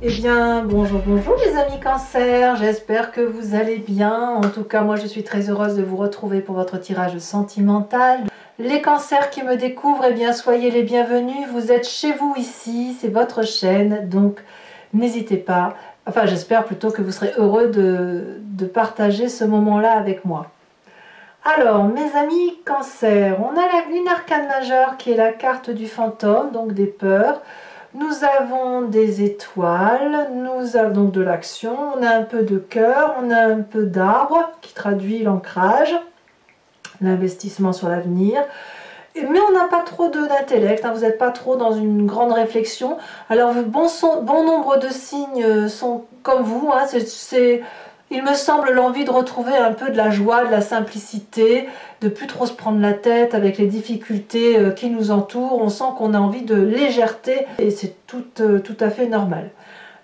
Eh bien, bonjour, bonjour les amis Cancer, j'espère que vous allez bien. En tout cas, moi je suis très heureuse de vous retrouver pour votre tirage sentimental. Les cancers qui me découvrent, eh bien soyez les bienvenus, vous êtes chez vous ici, c'est votre chaîne, donc n'hésitez pas. Enfin, j'espère plutôt que vous serez heureux de partager ce moment-là avec moi. Alors, mes amis Cancer, on a une arcane majeure qui est la carte du fantôme, donc des peurs. Nous avons des étoiles, nous avons donc de l'action, on a un peu de cœur, on a un peu d'arbre qui traduit l'ancrage, l'investissement sur l'avenir. Mais on n'a pas trop d'intellect, hein, vous n'êtes pas trop dans une grande réflexion. Alors bon nombre de signes sont comme vous, hein, il me semble l'envie de retrouver un peu de la joie, de la simplicité, de plus trop se prendre la tête avec les difficultés qui nous entourent. On sent qu'on a envie de légèreté et c'est tout à fait normal.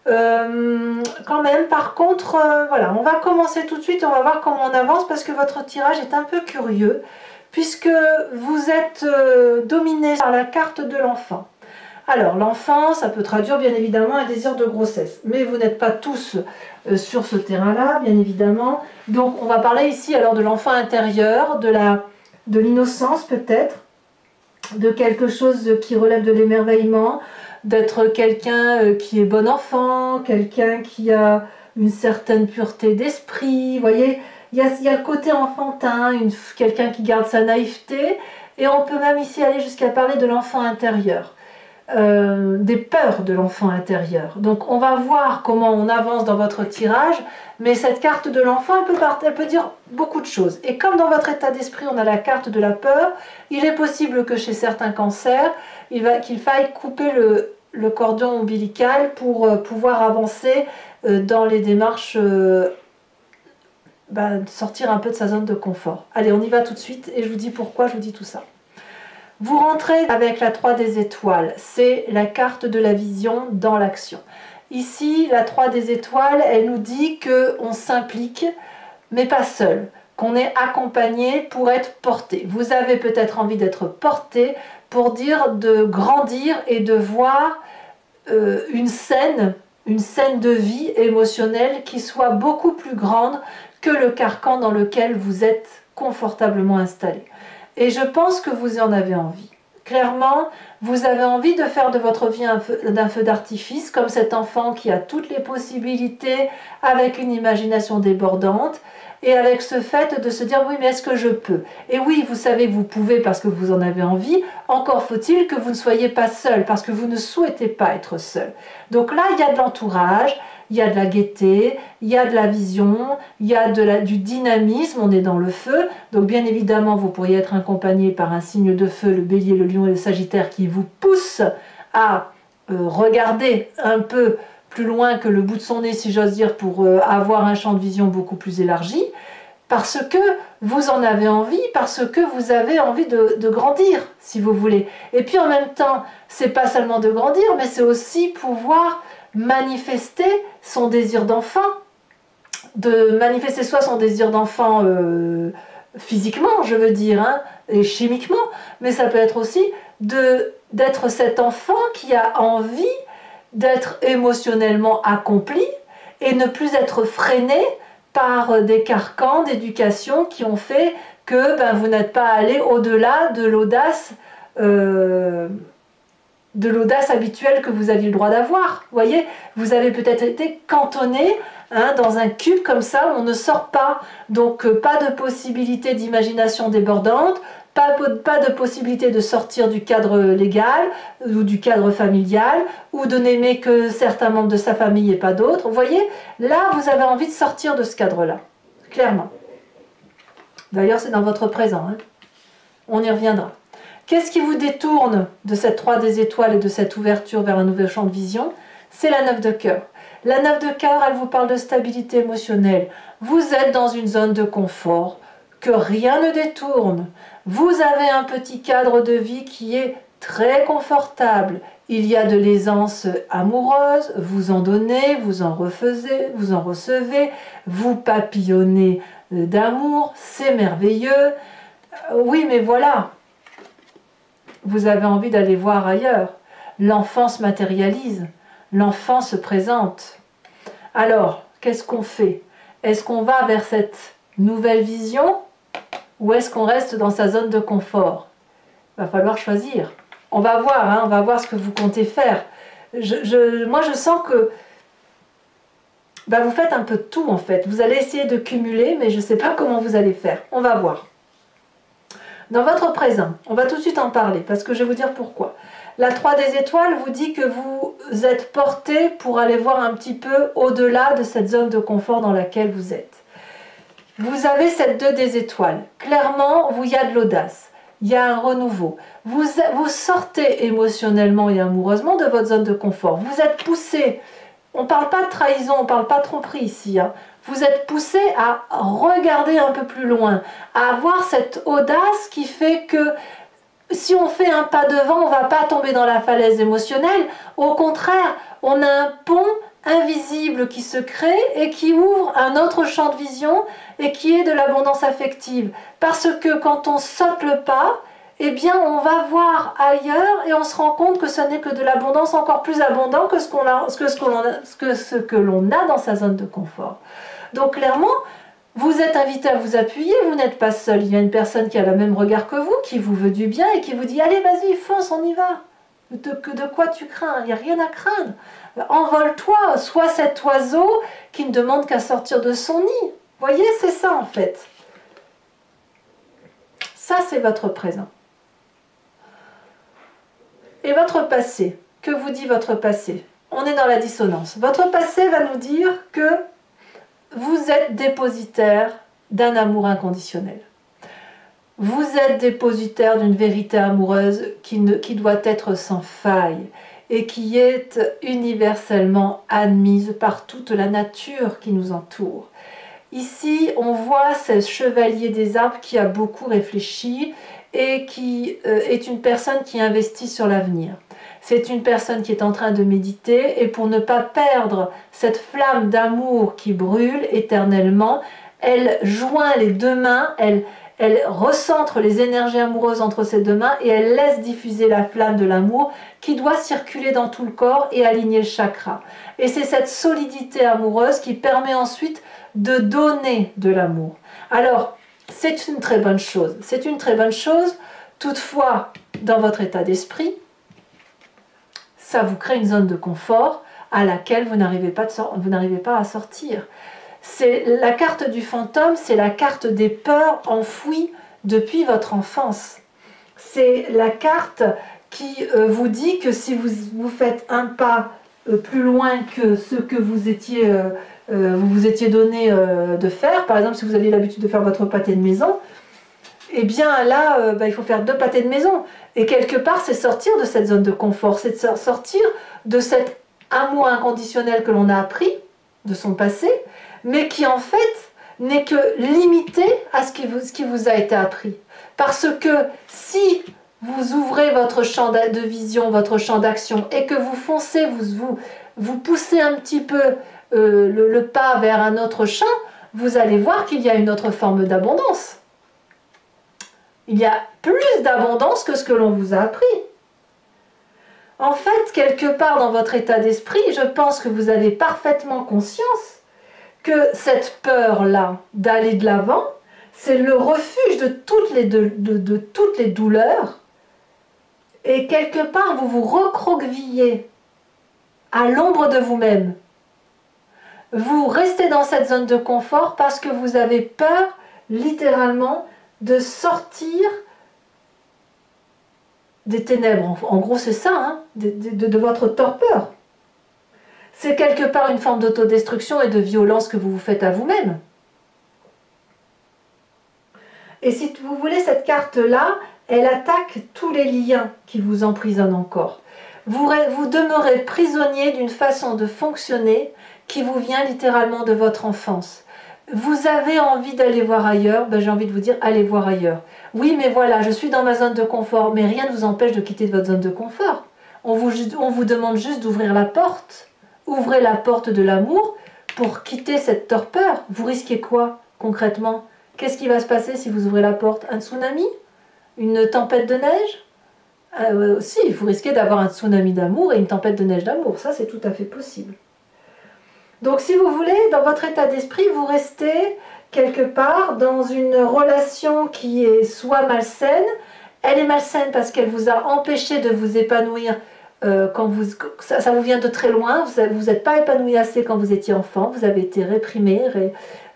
Quand même, par contre, voilà, on va commencer tout de suite, on va voir comment on avance parce que votre tirage est un peu curieux puisque vous êtes dominé par la carte de l'enfant. Alors, l'enfant, ça peut traduire bien évidemment un désir de grossesse, mais vous n'êtes pas tous sur ce terrain-là, bien évidemment. Donc, on va parler ici alors de l'enfant intérieur, de l'innocence peut-être, de quelque chose qui relève de l'émerveillement, d'être quelqu'un qui est bon enfant, quelqu'un qui a une certaine pureté d'esprit, vous voyez, il y a le côté enfantin, quelqu'un qui garde sa naïveté, et on peut même ici aller jusqu'à parler de l'enfant intérieur. Des peurs de l'enfant intérieur. Donc on va voir comment on avance dans votre tirage, mais cette carte de l'enfant, elle peut dire beaucoup de choses. Et comme dans votre état d'esprit, on a la carte de la peur, il est possible que chez certains cancers, qu'il faille couper le cordon ombilical pour pouvoir avancer dans les démarches, sortir un peu de sa zone de confort. Allez, on y va tout de suite et je vous dis pourquoi je vous dis tout ça. Vous rentrez avec la 3 des étoiles, c'est la carte de la vision dans l'action. Ici, la 3 des étoiles, elle nous dit qu'on s'implique, mais pas seul, qu'on est accompagné pour être porté. Vous avez peut-être envie d'être porté pour dire de grandir et de voir une scène de vie émotionnelle qui soit beaucoup plus grande que le carcan dans lequel vous êtes confortablement installé. Et je pense que vous en avez envie. Clairement, vous avez envie de faire de votre vie un feu d'artifice, comme cet enfant qui a toutes les possibilités, avec une imagination débordante, et avec ce fait de se dire, oui, mais est-ce que je peux? Et oui, vous savez que vous pouvez parce que vous en avez envie, encore faut-il que vous ne soyez pas seul, parce que vous ne souhaitez pas être seul. Donc là, il y a de l'entourage, il y a de la gaieté, il y a de la vision, il y a du dynamisme, on est dans le feu. Donc bien évidemment, vous pourriez être accompagné par un signe de feu, le bélier, le lion et le sagittaire, qui vous poussent à regarder un peu plus loin que le bout de son nez, si j'ose dire, pour avoir un champ de vision beaucoup plus élargi, parce que vous en avez envie, parce que vous avez envie de grandir, si vous voulez. Et puis en même temps, c'est pas seulement de grandir, mais c'est aussi pouvoir manifester son désir d'enfant, de manifester soit son désir d'enfant physiquement, je veux dire, hein, et chimiquement, mais ça peut être aussi d'être cet enfant qui a envie d'être émotionnellement accompli et ne plus être freiné par des carcans d'éducation qui ont fait que vous n'êtes pas allé au-delà de l'audace habituelle que vous aviez le droit d'avoir. Vous voyez, vous avez peut-être été cantonné dans un cube comme ça où on ne sort pas. Donc pas de possibilité d'imagination débordante, pas de possibilité de sortir du cadre légal ou du cadre familial, ou de n'aimer que certains membres de sa famille et pas d'autres. Vous voyez, là vous avez envie de sortir de ce cadre-là, clairement. D'ailleurs c'est dans votre présent, hein. On y reviendra. Qu'est-ce qui vous détourne de cette 3 des étoiles et de cette ouverture vers un nouveau champ de vision? C'est la 9 de cœur. La 9 de cœur, elle vous parle de stabilité émotionnelle. Vous êtes dans une zone de confort que rien ne détourne. Vous avez un petit cadre de vie qui est très confortable. Il y a de l'aisance amoureuse, vous en donnez, vous en recevez, vous papillonnez d'amour, c'est merveilleux. Oui, mais voilà, vous avez envie d'aller voir ailleurs. L'enfant se matérialise. l'enfant se présente. Alors, qu'est-ce qu'on fait? Est-ce qu'on va vers cette nouvelle vision ou est-ce qu'on reste dans sa zone de confort? Il va falloir choisir. On va voir, hein, on va voir ce que vous comptez faire. Moi, je sens que vous faites un peu de tout en fait. Vous allez essayer de cumuler, mais je ne sais pas comment vous allez faire. On va voir. Dans votre présent, on va tout de suite en parler parce que je vais vous dire pourquoi. La 3 des étoiles vous dit que vous êtes porté pour aller voir un petit peu au-delà de cette zone de confort dans laquelle vous êtes. Vous avez cette 2 des étoiles. Clairement, il y a de l'audace. Il y a un renouveau. Vous sortez émotionnellement et amoureusement de votre zone de confort. Vous êtes poussé. On ne parle pas de trahison, on ne parle pas de tromperie ici. Hein. Vous êtes poussé à regarder un peu plus loin, à avoir cette audace qui fait que si on fait un pas devant, on ne va pas tomber dans la falaise émotionnelle. Au contraire, on a un pont invisible qui se crée et qui ouvre un autre champ de vision et qui est de l'abondance affective. Parce que quand on saute le pas, eh bien on va voir ailleurs et on se rend compte que ce n'est que de l'abondance encore plus abondante que ce que l'on a dans sa zone de confort. Donc clairement, vous êtes invité à vous appuyer, vous n'êtes pas seul. Il y a une personne qui a le même regard que vous, qui vous veut du bien et qui vous dit « Allez, vas-y, fonce, on y va !» De quoi tu crains? Il n'y a rien à craindre. Envole-toi, sois cet oiseau qui ne demande qu'à sortir de son nid. Vous voyez, c'est ça en fait. Ça, c'est votre présent. Et votre passé, que vous dit votre passé? On est dans la dissonance. Votre passé va nous dire que vous êtes dépositaire d'un amour inconditionnel. Vous êtes dépositaire d'une vérité amoureuse qui doit être sans faille et qui est universellement admise par toute la nature qui nous entoure. Ici, on voit ce chevalier des arbres qui a beaucoup réfléchi et qui est une personne qui investit sur l'avenir. C'est une personne qui est en train de méditer et pour ne pas perdre cette flamme d'amour qui brûle éternellement, elle joint les deux mains, elle recentre les énergies amoureuses entre ses deux mains et elle laisse diffuser la flamme de l'amour qui doit circuler dans tout le corps et aligner le chakra. Et c'est cette solidité amoureuse qui permet ensuite de donner de l'amour. Alors, c'est une très bonne chose. C'est une très bonne chose. Toutefois, dans votre état d'esprit, ça vous crée une zone de confort à laquelle vous n'arrivez pas à sortir. C'est la carte du fantôme, c'est la carte des peurs enfouies depuis votre enfance. C'est la carte qui vous dit que si vous faites un pas plus loin que ce que vous vous étiez donné de faire, par exemple si vous aviez l'habitude de faire votre pâté de maison, eh bien là, il faut faire 2 pâtés de maison. Et quelque part, c'est sortir de cette zone de confort, c'est sortir de cet amour inconditionnel que l'on a appris de son passé, mais qui en fait n'est que limité à ce qui vous a été appris. Parce que si vous ouvrez votre champ de vision, votre champ d'action, et que vous foncez, vous poussez un petit peu le pas vers un autre champ, vous allez voir qu'il y a une autre forme d'abondance. Il y a plus d'abondance que ce que l'on vous a appris. En fait, quelque part dans votre état d'esprit, je pense que vous avez parfaitement conscience que cette peur-là d'aller de l'avant, c'est le refuge de toutes les douleurs. Et quelque part, vous vous recroquevillez à l'ombre de vous-même. Vous restez dans cette zone de confort parce que vous avez peur, littéralement, de sortir des ténèbres. En gros, c'est ça, hein, de votre torpeur. C'est quelque part une forme d'autodestruction et de violence que vous vous faites à vous-même. Et si vous voulez, cette carte-là, elle attaque tous les liens qui vous emprisonnent encore. Vous demeurez prisonnier d'une façon de fonctionner qui vous vient littéralement de votre enfance. Vous avez envie d'aller voir ailleurs, j'ai envie de vous dire, allez voir ailleurs. Oui, mais voilà, je suis dans ma zone de confort, mais rien ne vous empêche de quitter votre zone de confort. On vous demande juste d'ouvrir la porte. Ouvrez la porte de l'amour pour quitter cette torpeur. Vous risquez quoi, concrètement? Qu'est-ce qui va se passer si vous ouvrez la porte? Un tsunami? Une tempête de neige? Si, vous risquez d'avoir un tsunami d'amour et une tempête de neige d'amour. Ça, c'est tout à fait possible. Donc, si vous voulez, dans votre état d'esprit, vous restez quelque part dans une relation qui est soit malsaine. Elle est malsaine parce qu'elle vous a empêché de vous épanouir quand ça vous vient de très loin. Vous n'êtes pas épanoui assez quand vous étiez enfant. Vous avez été réprimé,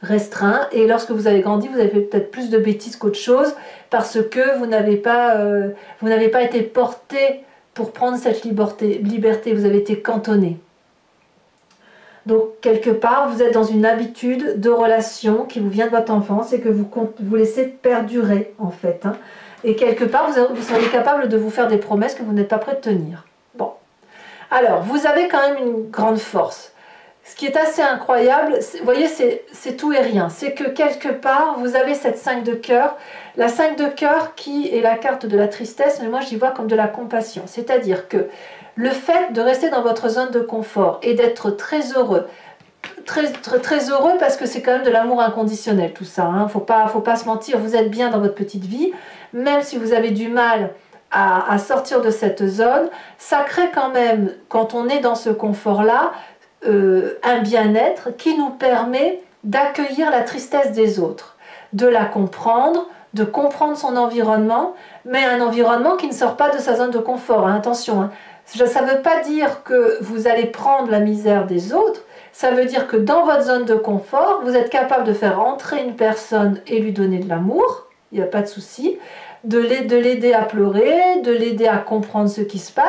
restreint. Et lorsque vous avez grandi, vous avez fait peut-être plus de bêtises qu'autre chose parce que vous n'avez pas été porté pour prendre cette liberté. Vous avez été cantonné. Donc, quelque part, vous êtes dans une habitude de relation qui vous vient de votre enfance et que vous laissez perdurer, en fait. Hein. Et quelque part, vous seriez capable de vous faire des promesses que vous n'êtes pas prêt de tenir. Bon. Alors, vous avez quand même une grande force. Ce qui est assez incroyable, vous voyez, c'est tout et rien. C'est que quelque part, vous avez cette 5 de cœur. La 5 de cœur qui est la carte de la tristesse, mais moi, j'y vois comme de la compassion. C'est-à-dire que le fait de rester dans votre zone de confort et d'être très heureux, très heureux parce que c'est quand même de l'amour inconditionnel tout ça, hein. Faut pas se mentir, vous êtes bien dans votre petite vie, même si vous avez du mal à sortir de cette zone, ça crée quand même, quand on est dans ce confort-là, un bien-être qui nous permet d'accueillir la tristesse des autres, de la comprendre, de comprendre son environnement, mais un environnement qui ne sort pas de sa zone de confort, hein, attention, hein. Ça ne veut pas dire que vous allez prendre la misère des autres, ça veut dire que dans votre zone de confort, vous êtes capable de faire entrer une personne et lui donner de l'amour, il n'y a pas de souci, de l'aider à pleurer, de l'aider à comprendre ce qui se passe,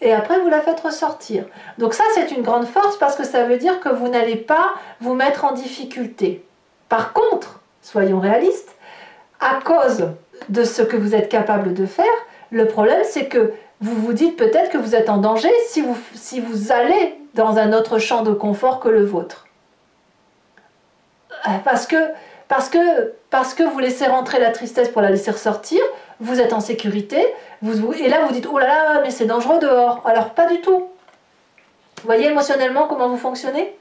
et après vous la faites ressortir. Donc ça, c'est une grande force parce que ça veut dire que vous n'allez pas vous mettre en difficulté. Par contre, soyons réalistes, à cause de ce que vous êtes capable de faire, le problème c'est que vous vous dites peut-être que vous êtes en danger si vous allez dans un autre champ de confort que le vôtre. Parce que vous laissez rentrer la tristesse pour la laisser ressortir, vous êtes en sécurité, et là vous dites « Oh là là, mais c'est dangereux dehors !» Alors pas du tout. Vous voyez émotionnellement comment vous fonctionnez?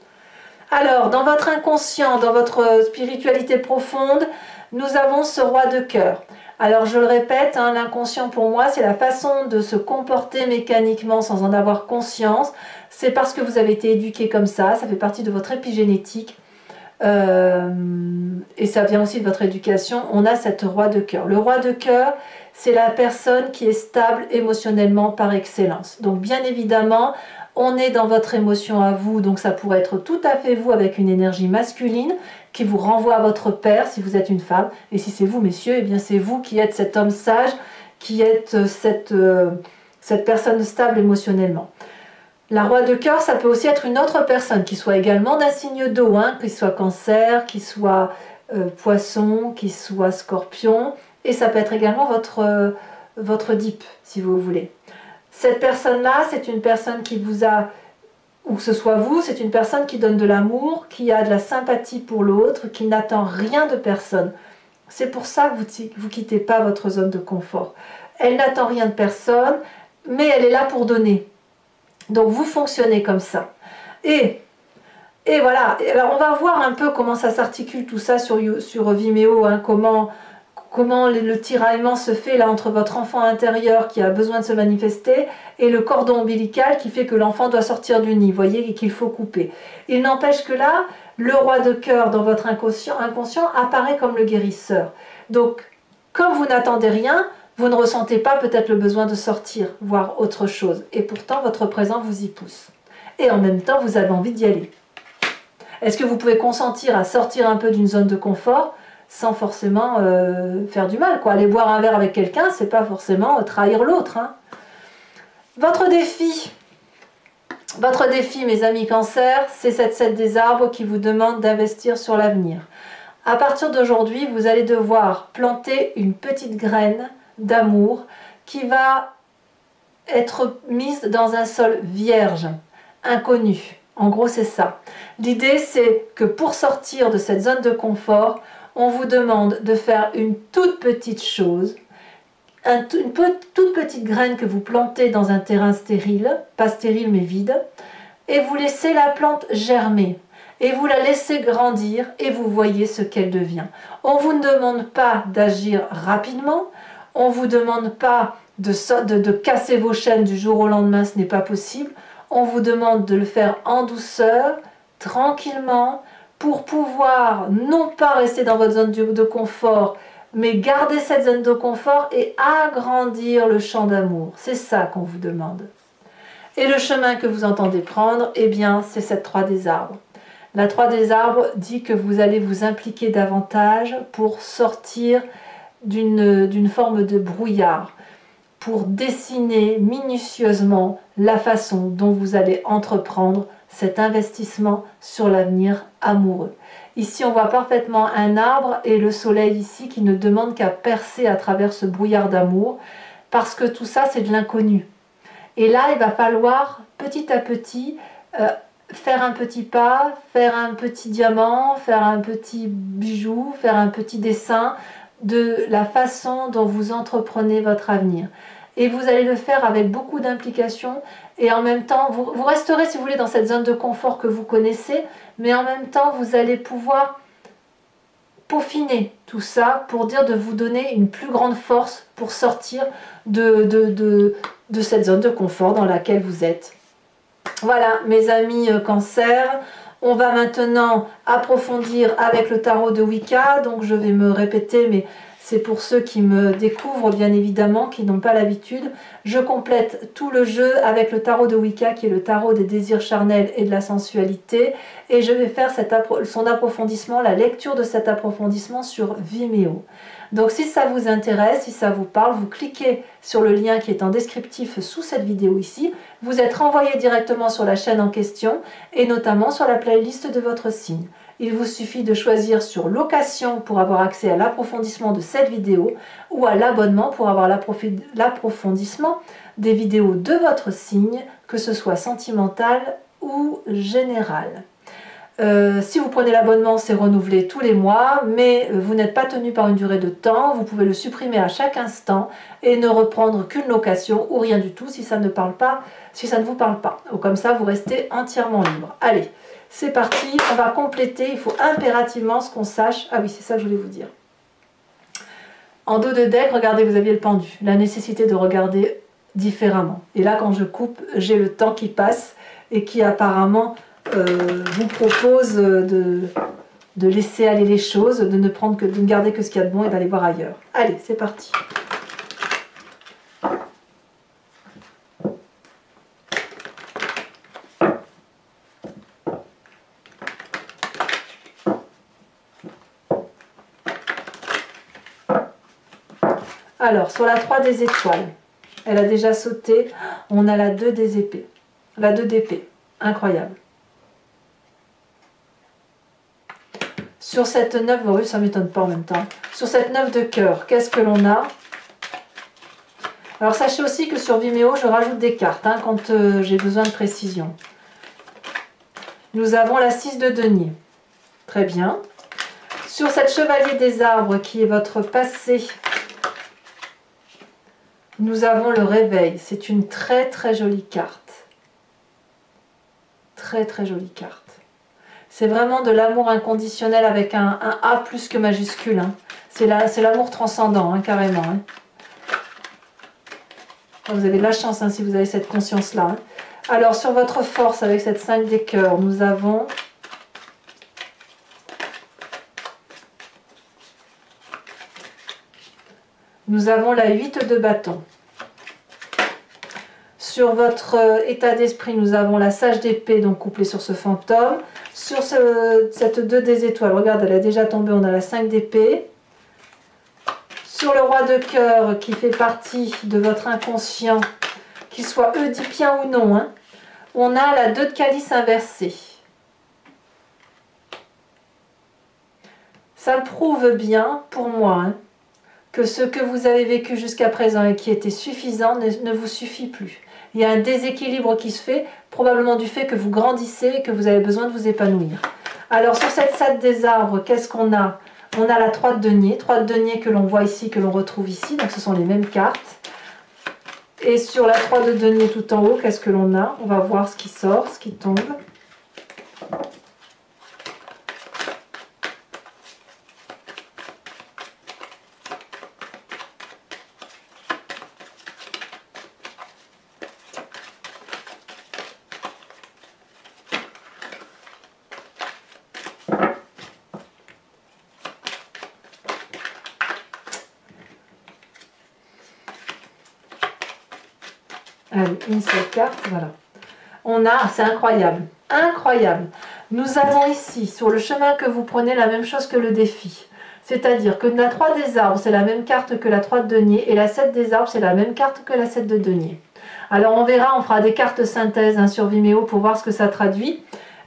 Alors, dans votre inconscient, dans votre spiritualité profonde, nous avons ce roi de cœur. Alors je le répète, hein, l'inconscient pour moi c'est la façon de se comporter mécaniquement sans en avoir conscience. C'est parce que vous avez été éduqué comme ça fait partie de votre épigénétique et ça vient aussi de votre éducation. On a cette roi de cœur. Le roi de cœur c'est la personne qui est stable émotionnellement par excellence. Donc bien évidemment on est dans votre émotion à vous, donc ça pourrait être tout à fait vous avec une énergie masculine qui vous renvoie à votre père si vous êtes une femme, et si c'est vous messieurs, eh bien c'est vous qui êtes cet homme sage, qui êtes cette personne stable émotionnellement. La roi de cœur, ça peut aussi être une autre personne qui soit également d'un signe d'eau, hein, qui soit cancer, qui soit poisson, qui soit scorpion, et ça peut être également votre dip si vous voulez. Cette personne-là, c'est une personne qui vous a, ou que ce soit vous, c'est une personne qui donne de l'amour, qui a de la sympathie pour l'autre, qui n'attend rien de personne. C'est pour ça que vous ne quittez pas votre zone de confort. Elle n'attend rien de personne, mais elle est là pour donner. Donc vous fonctionnez comme ça. Et voilà, alors on va voir un peu comment ça s'articule tout ça sur Vimeo, hein, comment le tiraillement se fait là entre votre enfant intérieur qui a besoin de se manifester et le cordon ombilical qui fait que l'enfant doit sortir du nid, vous voyez, et qu'il faut couper. Il n'empêche que là, le roi de cœur dans votre inconscient apparaît comme le guérisseur. Donc, comme vous n'attendez rien, vous ne ressentez pas peut-être le besoin de sortir, voir autre chose. Et pourtant, votre présent vous y pousse. Et en même temps, vous avez envie d'y aller. Est-ce que vous pouvez consentir à sortir un peu d'une zone de confort sans forcément faire du mal, quoi. Aller boire un verre avec quelqu'un, c'est pas forcément trahir l'autre, hein. Votre défi, mes amis Cancer, c'est cette 7 des arbres qui vous demande d'investir sur l'avenir. À partir d'aujourd'hui, vous allez devoir planter une petite graine d'amour qui va être mise dans un sol vierge, inconnu. En gros, c'est ça. L'idée, c'est que pour sortir de cette zone de confort, on vous demande de faire une toute petite chose, une toute petite graine que vous plantez dans un terrain stérile, pas stérile mais vide, et vous laissez la plante germer, et vous la laissez grandir, et vous voyez ce qu'elle devient. On ne vous demande pas d'agir rapidement, on ne vous demande pas de casser vos chaînes du jour au lendemain, ce n'est pas possible. On vous demande de le faire en douceur, tranquillement, pour pouvoir non pas rester dans votre zone de confort, mais garder cette zone de confort et agrandir le champ d'amour. C'est ça qu'on vous demande. Et le chemin que vous entendez prendre, eh bien, c'est cette 3 des arbres. La 3 des arbres dit que vous allez vous impliquer davantage pour sortir d'une forme de brouillard, pour dessiner minutieusement la façon dont vous allez entreprendre cet investissement sur l'avenir amoureux. Ici, on voit parfaitement un arbre et le soleil ici qui ne demande qu'à percer à travers ce brouillard d'amour, parce que tout ça, c'est de l'inconnu. Et là, il va falloir petit à petit faire un petit pas, faire un petit diamant, faire un petit bijou, faire un petit dessin de la façon dont vous entreprenez votre avenir. Et vous allez le faire avec beaucoup d'implication et en même temps, vous resterez si vous voulez dans cette zone de confort que vous connaissez, mais en même temps, vous allez pouvoir peaufiner tout ça pour dire de vous donner une plus grande force pour sortir de cette zone de confort dans laquelle vous êtes. Voilà mes amis Cancer, on va maintenant approfondir avec le tarot de Wicca, donc je vais me répéter mais c'est pour ceux qui me découvrent bien évidemment, qui n'ont pas l'habitude. Je complète tout le jeu avec le tarot de Wicca qui est le tarot des désirs charnels et de la sensualité et je vais faire son approfondissement, la lecture de cet approfondissement sur Vimeo. Donc si ça vous intéresse, si ça vous parle, vous cliquez sur le lien qui est en descriptif sous cette vidéo ici. Vous êtes renvoyé directement sur la chaîne en question et notamment sur la playlist de votre signe. Il vous suffit de choisir sur location pour avoir accès à l'approfondissement de cette vidéo ou à l'abonnement pour avoir l'approfondissement des vidéos de votre signe, que ce soit sentimental ou général. Si vous prenez l'abonnement, c'est renouvelé tous les mois, mais vous n'êtes pas tenu par une durée de temps, vous pouvez le supprimer à chaque instant et ne reprendre qu'une location ou rien du tout si ça ne parle pas, si ça ne vous parle pas. Ou comme ça, vous restez entièrement libre. Allez, c'est parti, on va compléter, il faut impérativement ce qu'on sache. Ah oui, c'est ça que je voulais vous dire. En dos de deck, regardez, vous aviez le pendu, la nécessité de regarder différemment. Et là, quand je coupe, j'ai le temps qui passe et qui apparemment vous propose de laisser aller les choses, de ne garder que ce qu'il y a de bon et d'aller voir ailleurs. Allez, c'est parti. Alors, sur la 3 des étoiles, elle a déjà sauté, on a la 2 des épées. La 2 d'épée, incroyable. Sur cette 9, oui, ça ne m'étonne pas en même temps. Sur cette 9 de cœur, qu'est-ce que l'on a? Alors sachez aussi que sur Vimeo, je rajoute des cartes hein, quand j'ai besoin de précision. Nous avons la 6 de denier. Très bien. Sur cette chevalier des arbres qui est votre passé, nous avons le réveil. C'est une très très jolie carte. Très très jolie carte. C'est vraiment de l'amour inconditionnel avec un A plus que majuscule. Hein. C'est l'amour transcendant, hein, carrément. Hein. Vous avez de la chance hein, si vous avez cette conscience-là. Hein. Alors, sur votre force, avec cette 5 des cœurs, nous avons... la 8 de bâton. Sur votre état d'esprit, nous avons la sage d'épée, donc couplée sur ce fantôme. Sur cette 2 des étoiles, regarde, elle a déjà tombé, on a la 5 d'épée. Sur le roi de cœur, qui fait partie de votre inconscient, qu'il soit oedipien ou non, hein, on a la 2 de calice inversée. Ça prouve bien, pour moi, hein, que ce que vous avez vécu jusqu'à présent et qui était suffisant ne vous suffit plus. Il y a un déséquilibre qui se fait, probablement du fait que vous grandissez et que vous avez besoin de vous épanouir. Alors sur cette 7 des arbres, qu'est-ce qu'on a? On a la 3 de denier que l'on voit ici, que l'on retrouve ici, donc ce sont les mêmes cartes. Et sur la 3 de denier tout en haut, qu'est-ce que l'on a? On va voir ce qui sort, ce qui tombe. Allez, une seule carte, voilà. On a, c'est incroyable, incroyable. Nous avons ici, sur le chemin que vous prenez, la même chose que le défi. C'est-à-dire que la 3 des arbres, c'est la même carte que la 3 de denier, et la 7 des arbres, c'est la même carte que la 7 de denier. Alors on verra, on fera des cartes synthèse hein, sur Vimeo pour voir ce que ça traduit,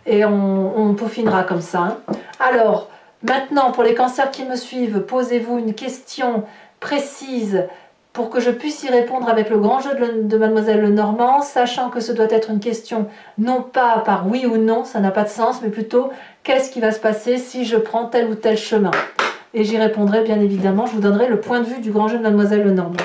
et on peaufinera comme ça. Hein. Alors, maintenant, pour les cancers qui me suivent, posez-vous une question précise pour que je puisse y répondre avec le grand jeu de Mademoiselle Lenormand, sachant que ce doit être une question non pas par oui ou non, ça n'a pas de sens, mais plutôt qu'est-ce qui va se passer si je prends tel ou tel chemin. Et j'y répondrai bien évidemment, je vous donnerai le point de vue du grand jeu de Mademoiselle Lenormand.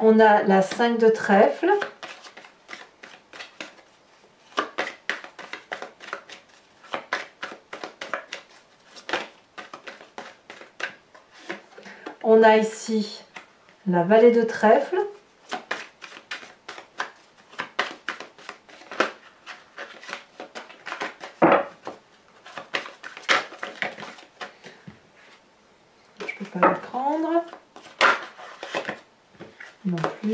On a la 5 de trèfle. On a ici la vallée de trèfle. Je ne peux pas la prendre. Non plus.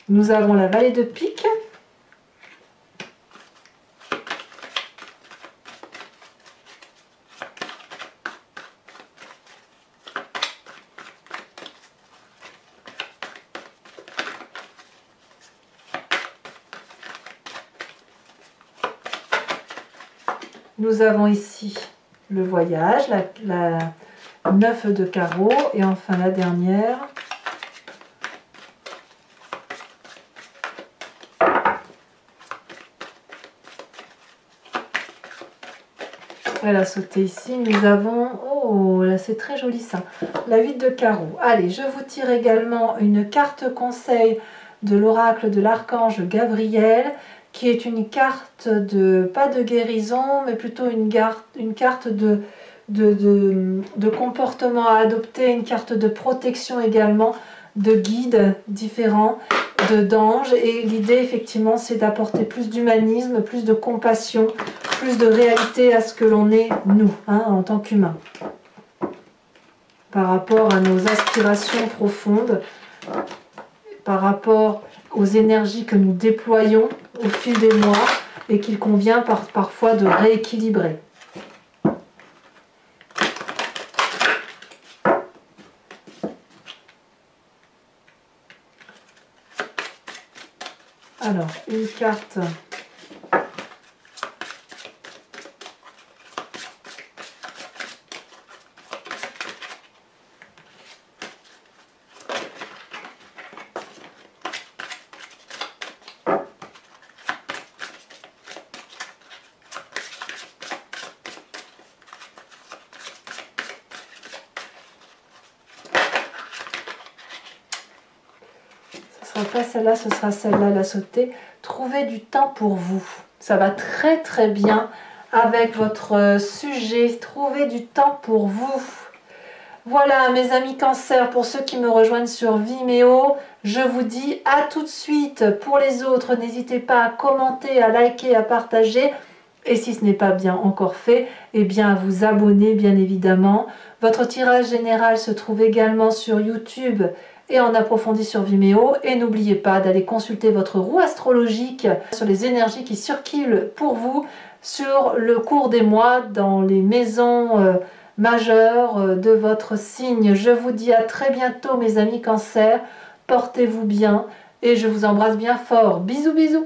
Nous avons la vallée de pique. Nous avons ici le voyage, la 9 de carreau et enfin la dernière. Elle a sauté ici. Nous avons, oh là c'est très joli ça, la 8 de carreau. Allez, je vous tire également une carte conseil de l'oracle de l'archange Gabriel, qui est une carte de, pas de guérison, mais plutôt une carte de comportement à adopter, une carte de protection également, de guides différents, d'anges. Et l'idée effectivement c'est d'apporter plus d'humanisme, plus de compassion, plus de réalité à ce que l'on est nous, hein, en tant qu'humains. Par rapport à nos aspirations profondes, par rapport aux énergies que nous déployons au fil des mois et qu'il convient parfois de rééquilibrer. Alors, une carte pas celle-là, ce sera celle-là, la sautée. Trouvez du temps pour vous. Ça va très très bien avec votre sujet. Trouvez du temps pour vous. Voilà mes amis Cancer, pour ceux qui me rejoignent sur Vimeo, je vous dis à tout de suite. Pour les autres, n'hésitez pas à commenter, à liker, à partager. Et si ce n'est pas bien encore fait, eh bien à vous abonner bien évidemment. Votre tirage général se trouve également sur YouTube et en approfondi sur Vimeo. Et n'oubliez pas d'aller consulter votre roue astrologique sur les énergies qui circulent pour vous sur le cours des mois dans les maisons majeures de votre signe. Je vous dis à très bientôt mes amis Cancer. Portez-vous bien et je vous embrasse bien fort. Bisous bisous.